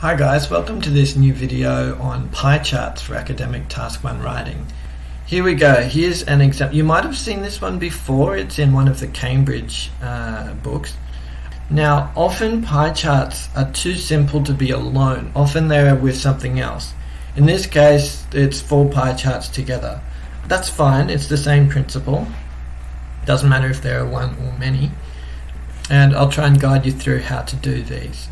Hi guys, welcome to this new video on pie charts for academic task 1 writing. Here we go, here's an example. You might have seen this one before, it's in one of the Cambridge books. Now often pie charts are too simple to be alone, often they're with something else. In this case it's 4 pie charts together. That's fine, it's the same principle. Doesn't matter if there are one or many. And I'll try and guide you through how to do these.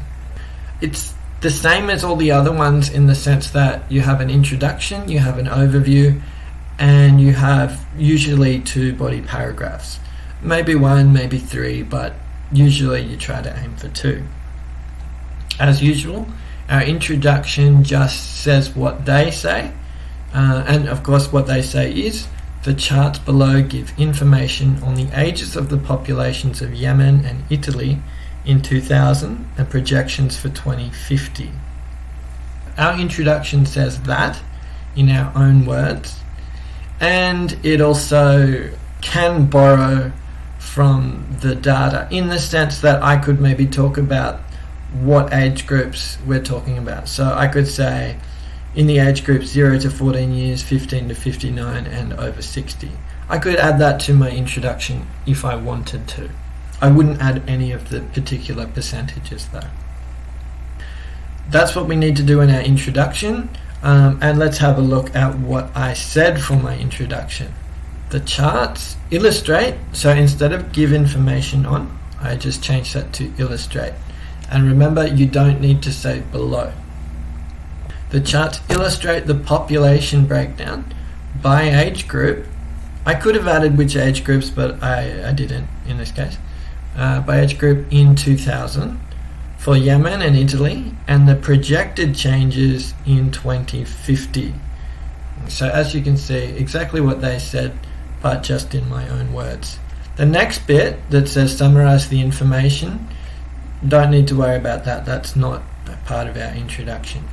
It's the same as all the other ones in the sense that you have an introduction, you have an overview, and you have usually 2 body paragraphs. Maybe 1, maybe 3, but usually you try to aim for 2. As usual, our introduction just says what they say, and of course what they say is, the charts below give information on the ages of the populations of Yemen and Italy in 2000 and projections for 2050. Our introduction says that in our own words, and it also can borrow from the data in the sense that I could maybe talk about what age groups we're talking about. So I could say in the age group 0 to 14 years, 15 to 59 and over 60. I could add that to my introduction if I wanted to. I wouldn't add any of the particular percentages though. That's what we need to do in our introduction, and let's have a look at what I said for my introduction. The charts illustrate, so instead of give information on, I just changed that to illustrate. And remember, you don't need to say below. The charts illustrate the population breakdown by age group. I could have added which age groups, but I didn't in this case. By age group in 2000 for Yemen and Italy, and the projected changes in 2050. So as you can see, exactly what they said, but just in my own words. The next bit that says summarize the information, don't need to worry about that, that's not a part of our introduction.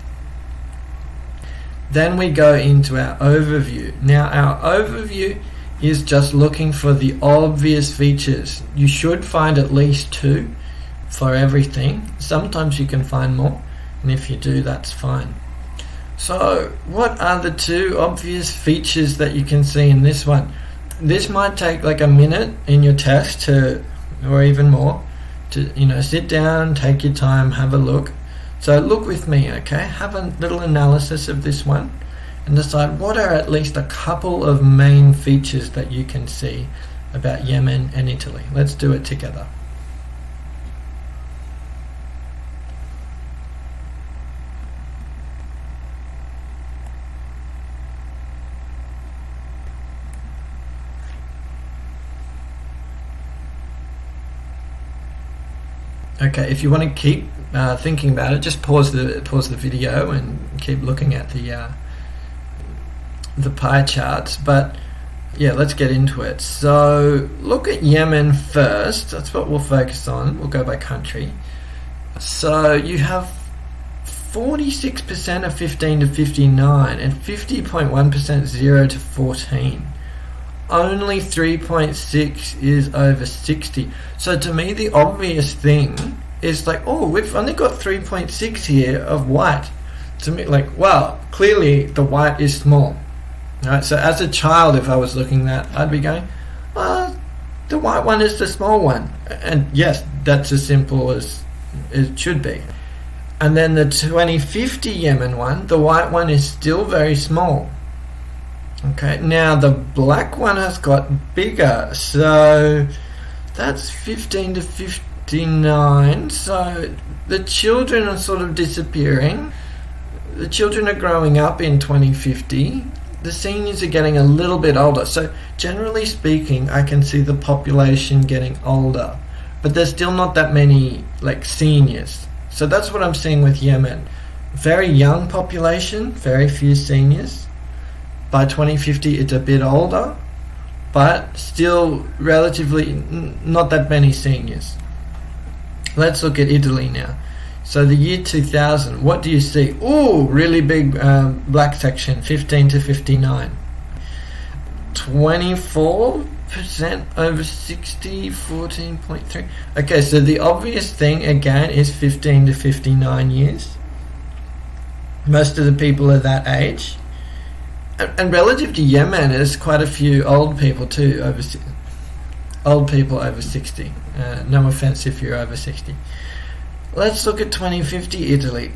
Then we go into our overview. Now our overview is just looking for the obvious features. You should find at least 2 for everything. Sometimes you can find more, and if you do, that's fine. So what are the 2 obvious features that you can see in this one? This might take like a minute in your test to, or even more, to sit down, take your time, have a look. So look with me, okay? Have a little analysis of this one and decide what are at least a couple of main features that you can see about Yemen and Italy. Let's do it together. Okay, if you want to keep thinking about it, just pause the video and keep looking at the pie charts. But yeah, let's get into it. So look at Yemen first. That's what we'll focus on. We'll go by country. So you have 46% of 15 to 59 and 50.1% 0 to 14. Only 3.6 is over 60. So to me, the obvious thing is like, oh, we've only got 3.6 here of white. To me, like, wow, clearly the white is small. Alright, so as a child, if I was looking at that, I'd be going, the white one is the small one. And yes, that's as simple as it should be. And then the 2050 Yemen one, the white one is still very small. Okay, now the black one has got bigger, so that's 15 to 59, so the children are sort of disappearing. The children are growing up in 2050. The seniors are getting a little bit older, so generally speaking I can see the population getting older, but there's still not that many like seniors. So that's what I'm seeing with Yemen. Very young population, very few seniors. By 2050 it's a bit older, but still relatively not that many seniors. Let's look at Italy now. So the year 2000, what do you see? Oh, really big black section, 15 to 59. 24% over 60, 14.3. Okay, so the obvious thing again is 15 to 59 years. Most of the people are that age. And relative to Yemen, there's quite a few old people too, old people over 60. No offense if you're over 60. Let's look at 2050 Italy.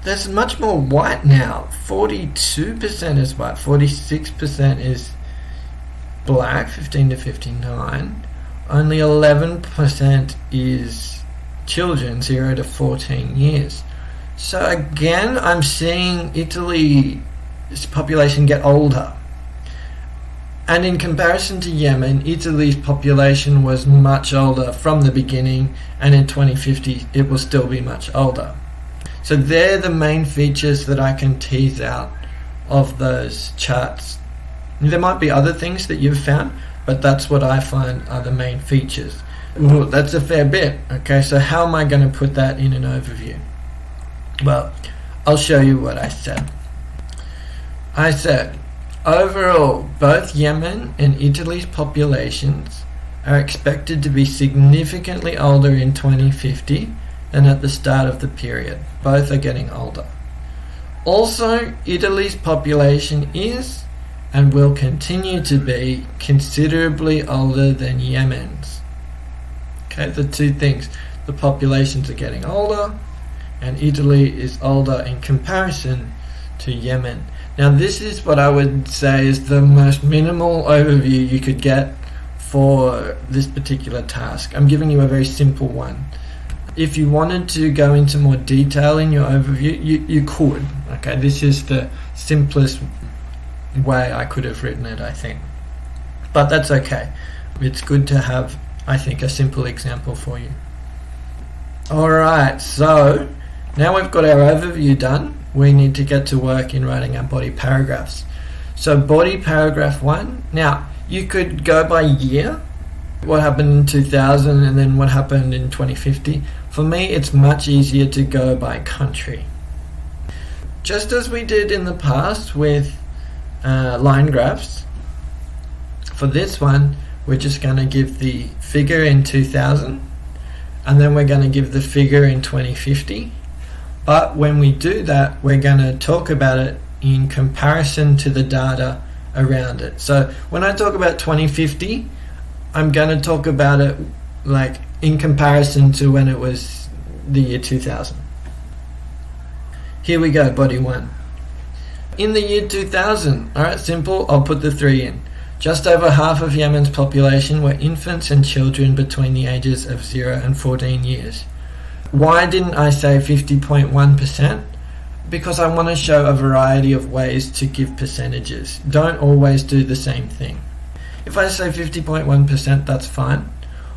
There's much more white now. 42% is white, 46% is black, 15 to 59. Only 11% is children, 0 to 14 years. So again, I'm seeing Italy's population get older. And in comparison to Yemen, Italy's population was much older from the beginning, and in 2050 it will still be much older. So they're the main features that I can tease out of those charts. There might be other things that you've found, but that's what I find are the main features. Ooh, that's a fair bit. Okay, so how am I going to put that in an overview? Well, I'll show you what I said. I said, overall, both Yemen and Italy's populations are expected to be significantly older in 2050 than at the start of the period. Both are getting older. Also, Italy's population is and will continue to be considerably older than Yemen's. Okay, the two things. The populations are getting older, and Italy is older in comparison to Yemen. Now this is what I would say is the most minimal overview you could get for this particular task. I'm giving you a very simple one. If you wanted to go into more detail in your overview, you could. Okay, this is the simplest way I could have written it, I think. But that's okay. It's good to have, I think, a simple example for you. Alright, so now we've got our overview done, we need to get to work in writing our body paragraphs. So body paragraph 1. Now, you could go by year, what happened in 2000 and then what happened in 2050. For me, it's much easier to go by country. Just as we did in the past with line graphs, for this one, we're just going to give the figure in 2000, and then we're going to give the figure in 2050. But when we do that, we're going to talk about it in comparison to the data around it. So when I talk about 2050, I'm going to talk about it like in comparison to when it was the year 2000. Here we go, body 1. In the year 2000, alright, simple, I'll put the 3 in. Just over half of Yemen's population were infants and children between the ages of 0 and 14 years. Why didn't I say 50.1%? Because I want to show a variety of ways to give percentages. Don't always do the same thing. If I say 50.1%, that's fine.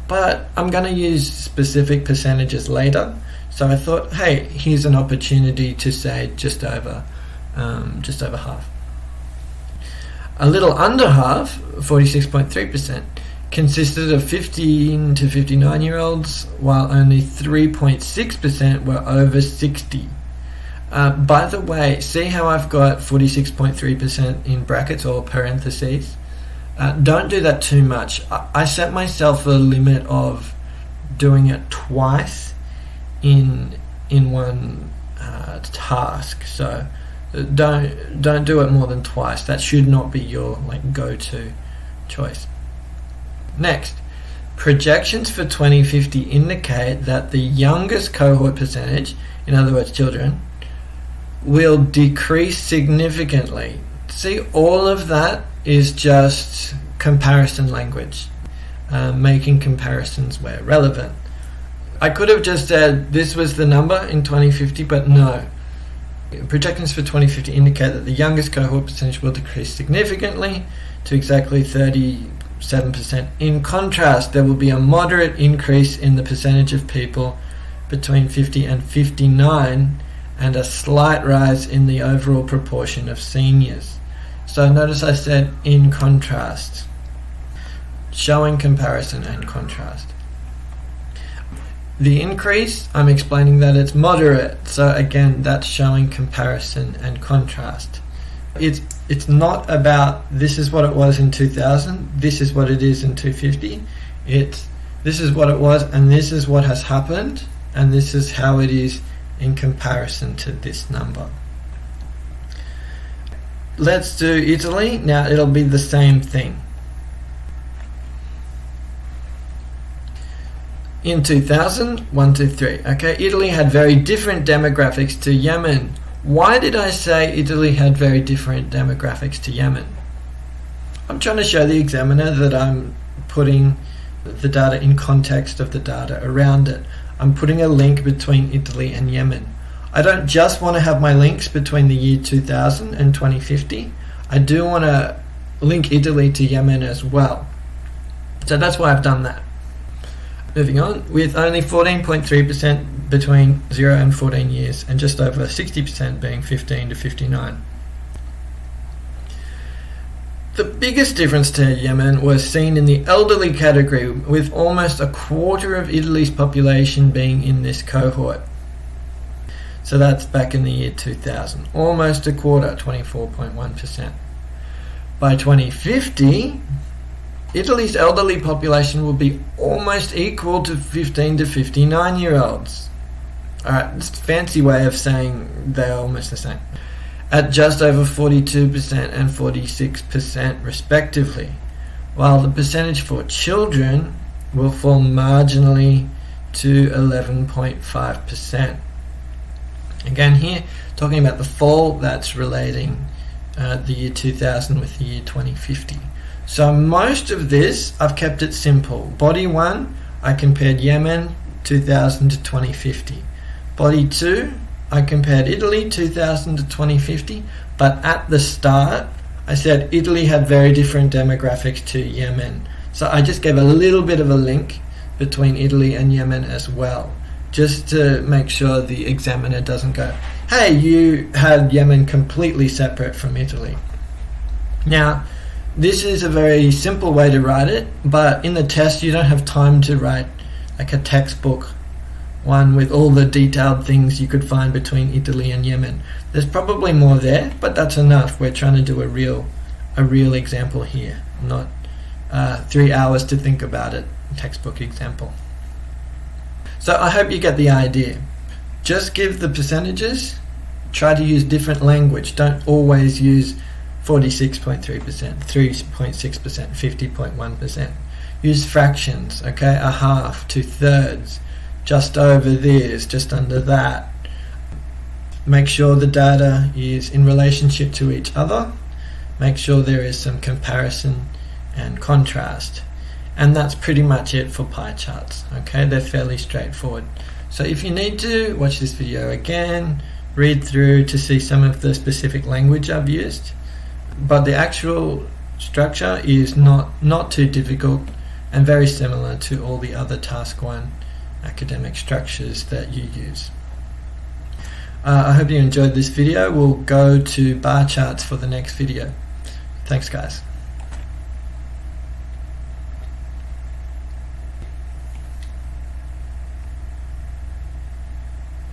But I'm going to use specific percentages later. So I thought, hey, here's an opportunity to say just over half. A little under half, 46.3%, consisted of 15 to 59 year olds, while only 3.6% were over 60. By the way, see how I've got 46.3% in brackets or parentheses? Don't do that too much. I set myself a limit of doing it twice in one task. So don't do it more than twice. That should not be your go-to choice. Next, projections for 2050 indicate that the youngest cohort percentage, in other words children, will decrease significantly. See, all of that is just comparison language, making comparisons where relevant. I could have just said this was the number in 2050, but no. Projections for 2050 indicate that the youngest cohort percentage will decrease significantly to exactly 37%. In contrast, there will be a moderate increase in the percentage of people between 50 and 59 and a slight rise in the overall proportion of seniors. So notice I said in contrast, showing comparison and contrast. The increase, I'm explaining that it's moderate, so again that's showing comparison and contrast. It's not about this is what it was in 2000, this is what it is in 250. This is what it was and this is what has happened and this is how it is in comparison to this number. Let's do Italy. Now it'll be the same thing. In 2000, 1, 2, 3. Okay, Italy had very different demographics to Yemen. Why did I say Italy had very different demographics to Yemen? I'm trying to show the examiner that I'm putting the data in context of the data around it. I'm putting a link between Italy and Yemen. I don't just want to have my links between the year 2000 and 2050. I do want to link Italy to Yemen as well. So that's why I've done that. Moving on, with only 14.3% between 0 and 14 years and just over 60% being 15 to 59. The biggest difference to Yemen was seen in the elderly category, with almost a quarter of Italy's population being in this cohort. So that's back in the year 2000. Almost a quarter, 24.1%. By 2050, Italy's elderly population will be almost equal to 15 to 59-year-olds. Alright, it's a fancy way of saying they're almost the same. At just over 42% and 46% respectively, while the percentage for children will fall marginally to 11.5%. Again here, talking about the fall, that's relating the year 2000 with the year 2050. So most of this, I've kept it simple. Body 1, I compared Yemen 2000 to 2050. Body 2, I compared Italy 2000 to 2050, but at the start, I said Italy had very different demographics to Yemen. So I just gave a little bit of a link between Italy and Yemen as well, just to make sure the examiner doesn't go, hey, you had Yemen completely separate from Italy. Now, this is a very simple way to write it, but in the test you don't have time to write like a textbook one with all the detailed things you could find between Italy and Yemen. There's probably more there, but that's enough. We're trying to do a real example here, not 3 hours to think about it, textbook example. So I hope you get the idea. Just give the percentages, try to use different language. Don't always use 46.3%, 3.6%, 50.1%. Use fractions, okay? A half, 2/3, just over this, just under that. Make sure the data is in relationship to each other. Make sure there is some comparison and contrast. And that's pretty much it for pie charts, okay? They're fairly straightforward. So if you need to, watch this video again, read through to see some of the specific language I've used. But the actual structure is not too difficult and very similar to all the other Task 1 academic structures that you use. I hope you enjoyed this video. We'll go to bar charts for the next video. Thanks guys.